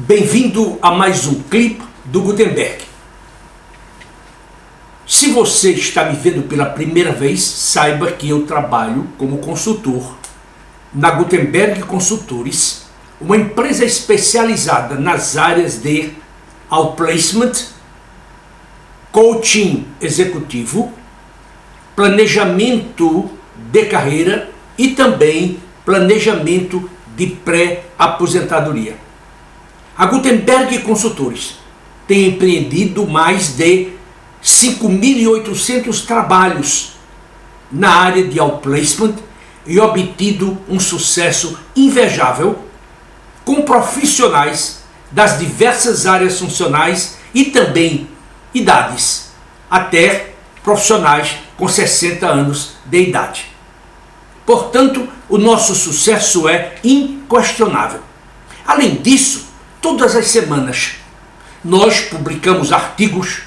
Bem-vindo a mais um clipe do Gutenberg. Se você está me vendo pela primeira vez, saiba que eu trabalho como consultor na Gutenberg Consultores, uma empresa especializada nas áreas de outplacement, coaching executivo, planejamento de carreira e também planejamento de pré-aposentadoria. A Gutenberg Consultores tem empreendido mais de 5.800 trabalhos na área de outplacement e obtido um sucesso invejável com profissionais das diversas áreas funcionais e também idades, até profissionais com 60 anos de idade. Portanto, o nosso sucesso é inquestionável. Além disso, todas as semanas nós publicamos artigos,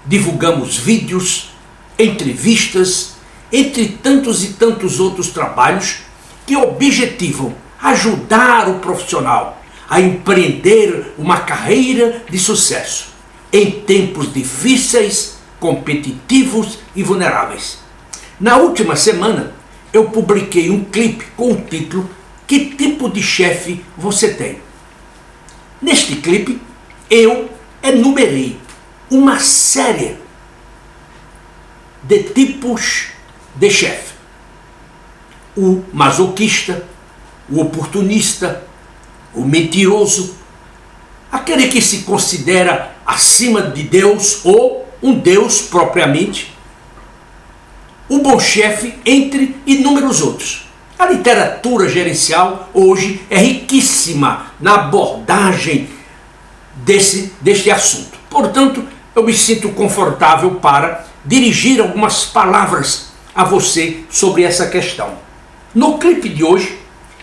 divulgamos vídeos, entrevistas, entre tantos e tantos outros trabalhos que objetivam ajudar o profissional a empreender uma carreira de sucesso em tempos difíceis, competitivos e vulneráveis. Na última semana, eu publiquei um clipe com o título "Que tipo de chefe você tem?". Neste clipe, eu enumerei uma série de tipos de chefe: o masoquista, o oportunista, o mentiroso, aquele que se considera acima de Deus ou um Deus propriamente, o bom chefe, entre inúmeros outros. A literatura gerencial hoje é riquíssima na abordagem deste assunto. Portanto, eu me sinto confortável para dirigir algumas palavras a você sobre essa questão. No clipe de hoje,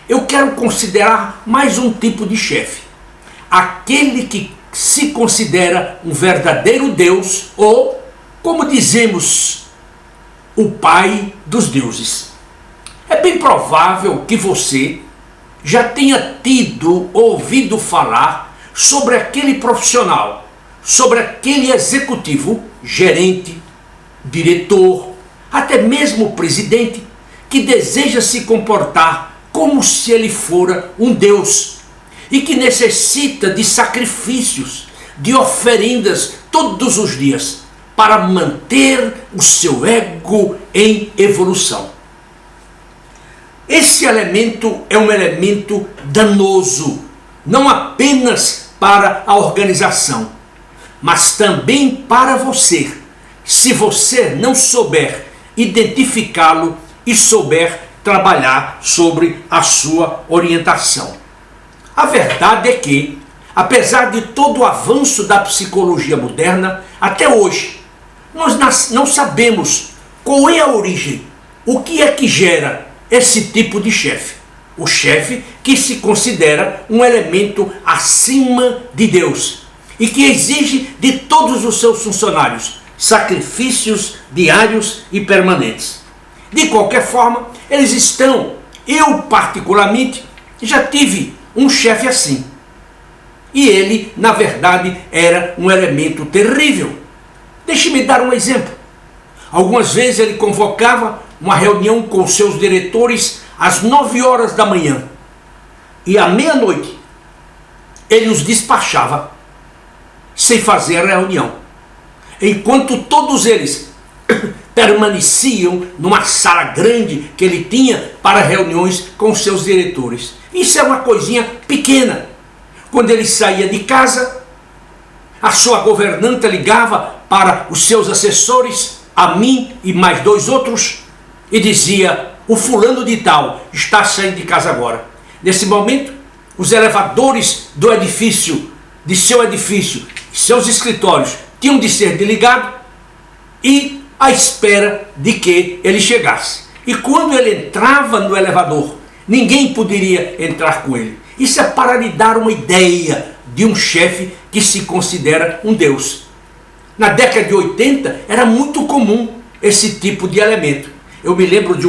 eu quero considerar mais um tipo de chefe: aquele que se considera um verdadeiro Deus ou, como dizemos, o pai dos deuses. É bem provável que você já tenha ouvido falar sobre aquele profissional, sobre aquele executivo, gerente, diretor, até mesmo presidente, que deseja se comportar como se ele fora um Deus e que necessita de sacrifícios, de oferendas todos os dias para manter o seu ego em evolução. Esse elemento é um elemento danoso, não apenas para a organização, mas também para você, se você não souber identificá-lo e souber trabalhar sobre a sua orientação. A verdade é que, apesar de todo o avanço da psicologia moderna, até hoje, nós não sabemos qual é a origem, o que é que gera esse tipo de chefe. O chefe que se considera um elemento acima de Deus e que exige de todos os seus funcionários sacrifícios diários e permanentes. De qualquer forma, eles estão. Eu, particularmente, já tive um chefe assim. E ele, na verdade, era um elemento terrível. Deixe-me dar um exemplo. Algumas vezes ele convocava uma reunião com seus diretores às 9 horas da manhã. E à meia-noite, ele os despachava sem fazer a reunião, enquanto todos eles permaneciam numa sala grande que ele tinha para reuniões com seus diretores. Isso é uma coisinha pequena. Quando ele saía de casa, a sua governanta ligava para os seus assessores, a mim e mais 2 outros, e dizia: o fulano de tal está saindo de casa agora. Nesse momento, os elevadores do edifício, de seu edifício, seus escritórios, tinham de ser desligados e à espera de que ele chegasse. E quando ele entrava no elevador, ninguém poderia entrar com ele. Isso é para lhe dar uma ideia de um chefe que se considera um Deus. Na década de 80 era muito comum esse tipo de elemento. Eu me lembro de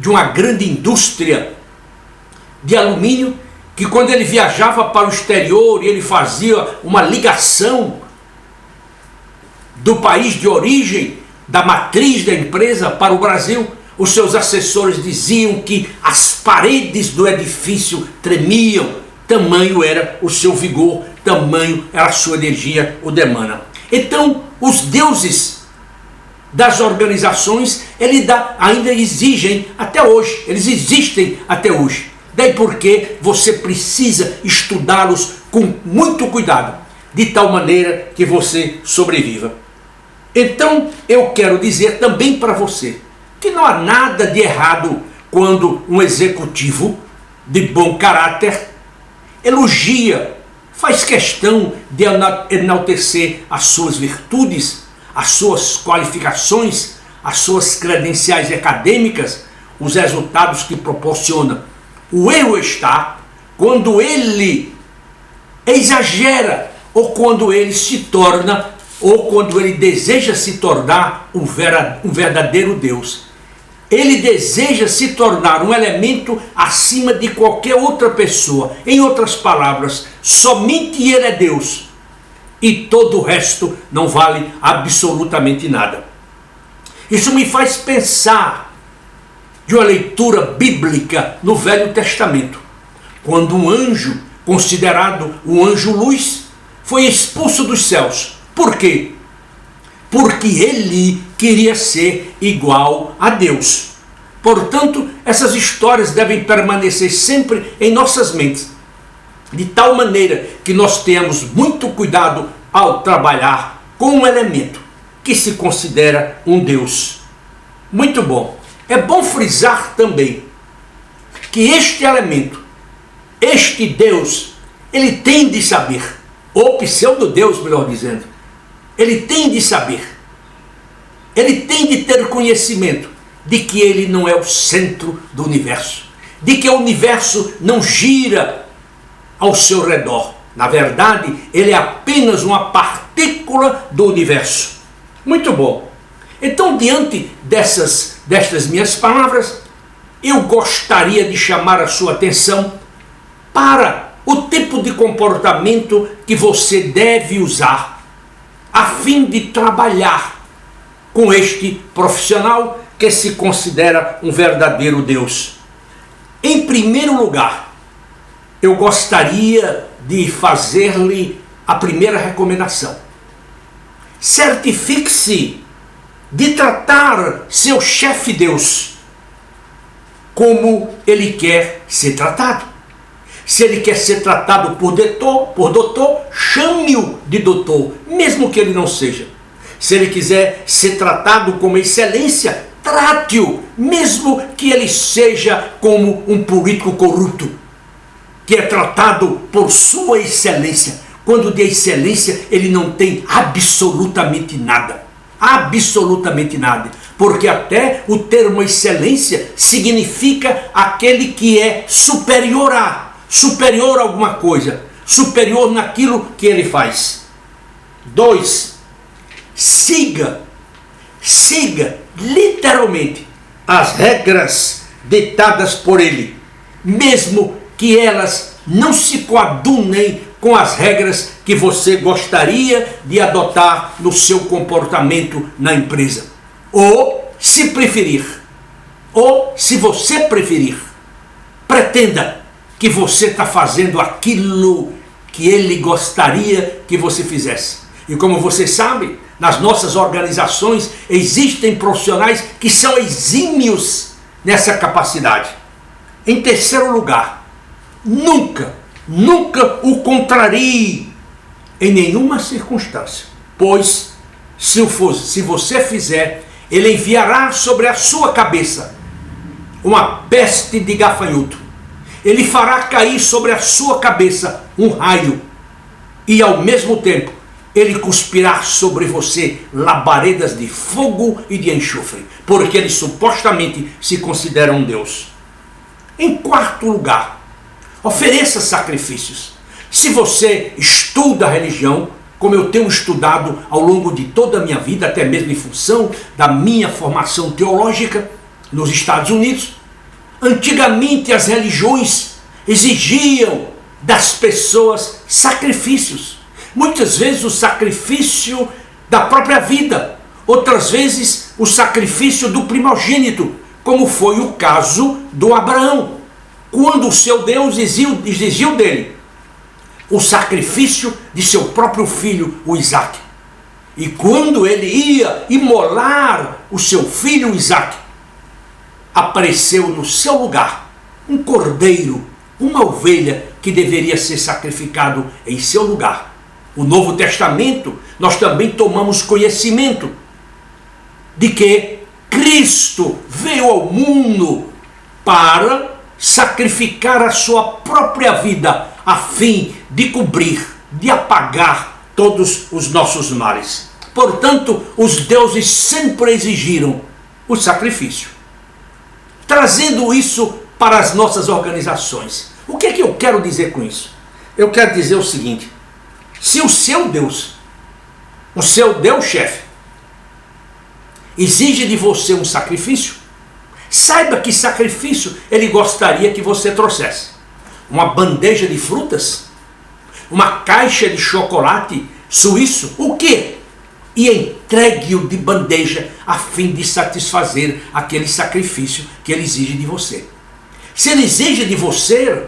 uma grande indústria de alumínio que quando ele viajava para o exterior e ele fazia uma ligação do país de origem, da matriz da empresa para o Brasil, os seus assessores diziam que as paredes do edifício tremiam, tamanho era o seu vigor, tamanho era a sua energia o demanda. Então, os deuses das organizações, ainda exigem até hoje, eles existem até hoje. Daí porque você precisa estudá-los com muito cuidado, de tal maneira que você sobreviva. Então, eu quero dizer também para você que não há nada de errado quando um executivo de bom caráter elogia, faz questão de enaltecer as suas virtudes, as suas qualificações, as suas credenciais acadêmicas, os resultados que proporciona. O erro está quando ele exagera, ou quando ele se torna, ou quando ele deseja se tornar um verdadeiro Deus. Ele deseja se tornar um elemento acima de qualquer outra pessoa. Em outras palavras, somente ele é Deus. E todo o resto não vale absolutamente nada. Isso me faz pensar de uma leitura bíblica no Velho Testamento, quando um anjo, considerado o anjo-luz, foi expulso dos céus. Por quê? Porque ele queria ser igual a Deus. Portanto, essas histórias devem permanecer sempre em nossas mentes, de tal maneira que nós tenhamos muito cuidado ao trabalhar com um elemento que se considera um Deus. Muito bom. É bom frisar também que este elemento, este Deus, ele tem de saber, ou pseudo-Deus, melhor dizendo, ele tem de saber, ele tem de ter conhecimento de que ele não é o centro do universo, de que o universo não gira ao seu redor. Na verdade, ele é apenas uma partícula do universo. Muito bom. Então, diante destas minhas palavras, eu gostaria de chamar a sua atenção para o tipo de comportamento que você deve usar a fim de trabalhar com este profissional que se considera um verdadeiro Deus. Em primeiro lugar, eu gostaria de fazer-lhe a primeira recomendação. Certifique-se de tratar seu chefe Deus como ele quer ser tratado. Se ele quer ser tratado por doutor, chame-o de doutor, mesmo que ele não seja. Se ele quiser ser tratado como excelência, trate-o, mesmo que ele seja como um político corrupto, que é tratado por sua excelência, quando de excelência ele não tem absolutamente nada. Absolutamente nada. Porque até o termo excelência significa aquele que é superior a alguma coisa, superior naquilo que ele faz. 2. Siga literalmente as regras ditadas por ele, mesmo que elas não se coadunem com as regras que você gostaria de adotar no seu comportamento na empresa. Ou, se você preferir, pretenda que você está fazendo aquilo que ele gostaria que você fizesse. E como você sabe, nas nossas organizações existem profissionais que são exímios nessa capacidade. Em terceiro lugar, nunca o contrarie em nenhuma circunstância, pois se você fizer, ele enviará sobre a sua cabeça uma peste de gafanhoto. Ele fará cair sobre a sua cabeça um raio e ao mesmo tempo ele cuspirá sobre você labaredas de fogo e de enxofre, porque ele supostamente se considera um Deus. Em quarto lugar, ofereça sacrifícios. Se você estuda a religião, como eu tenho estudado ao longo de toda a minha vida, até mesmo em função da minha formação teológica nos Estados Unidos, antigamente as religiões exigiam das pessoas sacrifícios. Muitas vezes o sacrifício da própria vida, outras vezes o sacrifício do primogênito, como foi o caso do Abraão, quando o seu Deus exigiu dele o sacrifício de seu próprio filho, o Isaque. E quando ele ia imolar o seu filho Isaque, apareceu no seu lugar um cordeiro, uma ovelha que deveria ser sacrificado em seu lugar. O Novo Testamento, nós também tomamos conhecimento de que Cristo veio ao mundo para sacrificar a sua própria vida a fim de cobrir, de apagar todos os nossos males. Portanto, os deuses sempre exigiram o sacrifício. Trazendo isso para as nossas organizações. O que é que eu quero dizer com isso? Eu quero dizer o seguinte: se o seu Deus chefe, exige de você um sacrifício, saiba que sacrifício ele gostaria que você trouxesse. Uma bandeja de frutas? Uma caixa de chocolate suíço? O quê? E entregue-o de bandeja a fim de satisfazer aquele sacrifício que ele exige de você. Se ele exige de você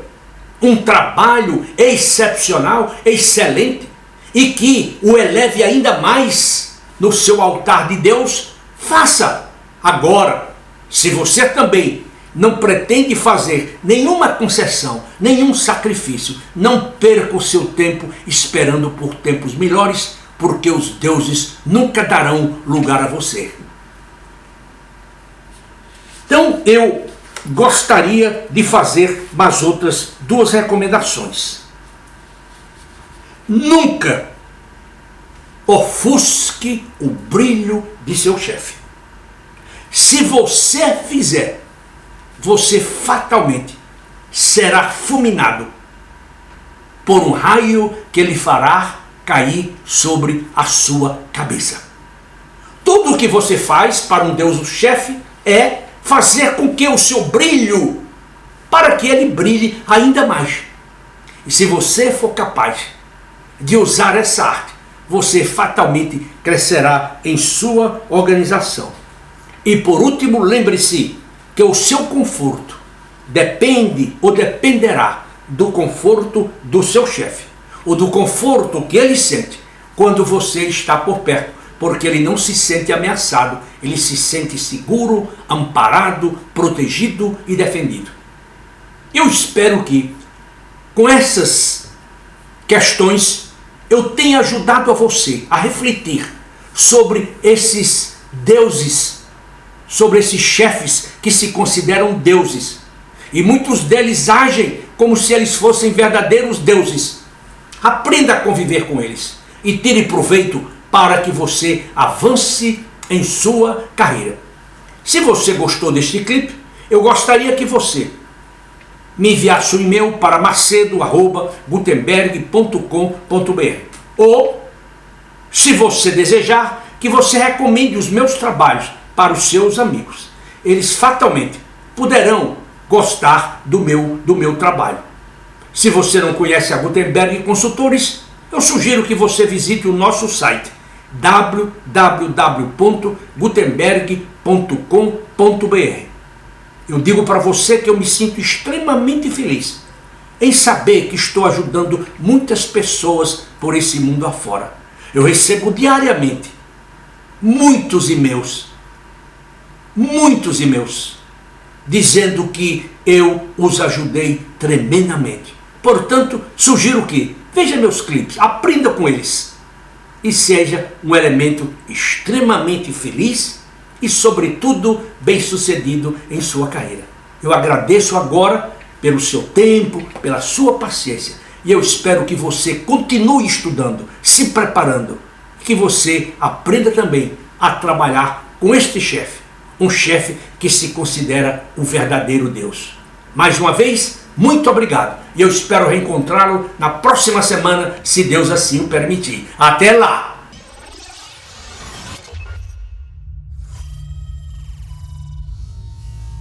um trabalho excepcional, excelente, e que o eleve ainda mais no seu altar de Deus, faça. Agora, se você também não pretende fazer nenhuma concessão, nenhum sacrifício, não perca o seu tempo esperando por tempos melhores, porque os deuses nunca darão lugar a você. Então eu gostaria de fazer mais outras duas recomendações. Nunca ofusque o brilho de seu chefe. Se você fizer, você fatalmente será fulminado por um raio que lhe fará cair sobre a sua cabeça. Tudo o que você faz para um Deus o chefe é fazer com que o seu brilho, para que ele brilhe ainda mais. E se você for capaz de usar essa arte, você fatalmente crescerá em sua organização. E por último, lembre-se que o seu conforto depende ou dependerá do conforto do seu chefe, ou do conforto que ele sente quando você está por perto, porque ele não se sente ameaçado, ele se sente seguro, amparado, protegido e defendido. Eu espero que com essas questões eu tenha ajudado a você a refletir sobre esses deuses, sobre esses chefes que se consideram deuses. E muitos deles agem como se eles fossem verdadeiros deuses. Aprenda a conviver com eles e tire proveito para que você avance em sua carreira. Se você gostou deste clipe, eu gostaria que você me enviasse um e-mail para macedo@gutenberg.com.br, ou, se você desejar, que você recomende os meus trabalhos para os seus amigos. Eles fatalmente poderão gostar do meu trabalho. Se você não conhece a Gutenberg Consultores, eu sugiro que você visite o nosso site www.gutenberg.com.br. Eu digo para você que eu me sinto extremamente feliz em saber que estou ajudando muitas pessoas por esse mundo afora. Eu recebo diariamente muitos e-mails, dizendo que eu os ajudei tremendamente. Portanto, sugiro que veja meus clipes, aprenda com eles e seja um elemento extremamente feliz e, sobretudo, bem-sucedido em sua carreira. Eu agradeço agora pelo seu tempo, pela sua paciência, e eu espero que você continue estudando, se preparando, que você aprenda também a trabalhar com este chefe, um chefe que se considera um verdadeiro Deus. Mais uma vez, muito obrigado, e eu espero reencontrá-lo na próxima semana, se Deus assim o permitir. Até lá!